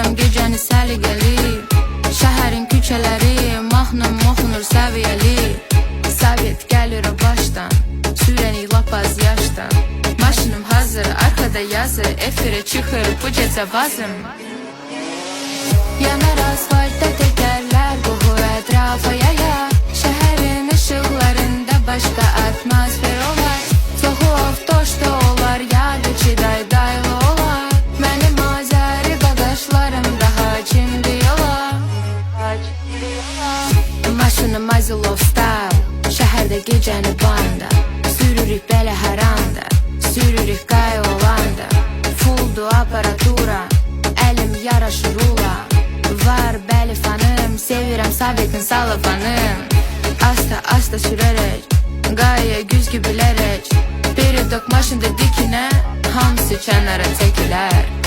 Sevirəm gecəni səliqəli, şəhərin küçələri mahnım oxunur səviyyəli. Sovet gəlir o başdan, sürənik lap az yaşdan. Maşınım hazır, arkada yazı, efirə çıxır bu gecə vazım. Yanar asfaltda təkərlər, qohur ətrafa yaya. Şəhərin ışıqlarında başqa atmosfer olar. Çoxu avtoşda olar, yadıcı daydaylı olar. Mənim azəri qaqaşlarım daha kimdi yola. Maşınım Azilov style, şəhərdə gecəni banda. Sürürük belə hər anda, sürürük qay olanda. Fulldu aparatura, əlim yaraşır ula. Var bəli fanım, sevirəm Sovetin salafanım. Asta sürərək, qayaya güzgü bilərək. Peridok maşında dikinə, hamısı kənara çəkilər.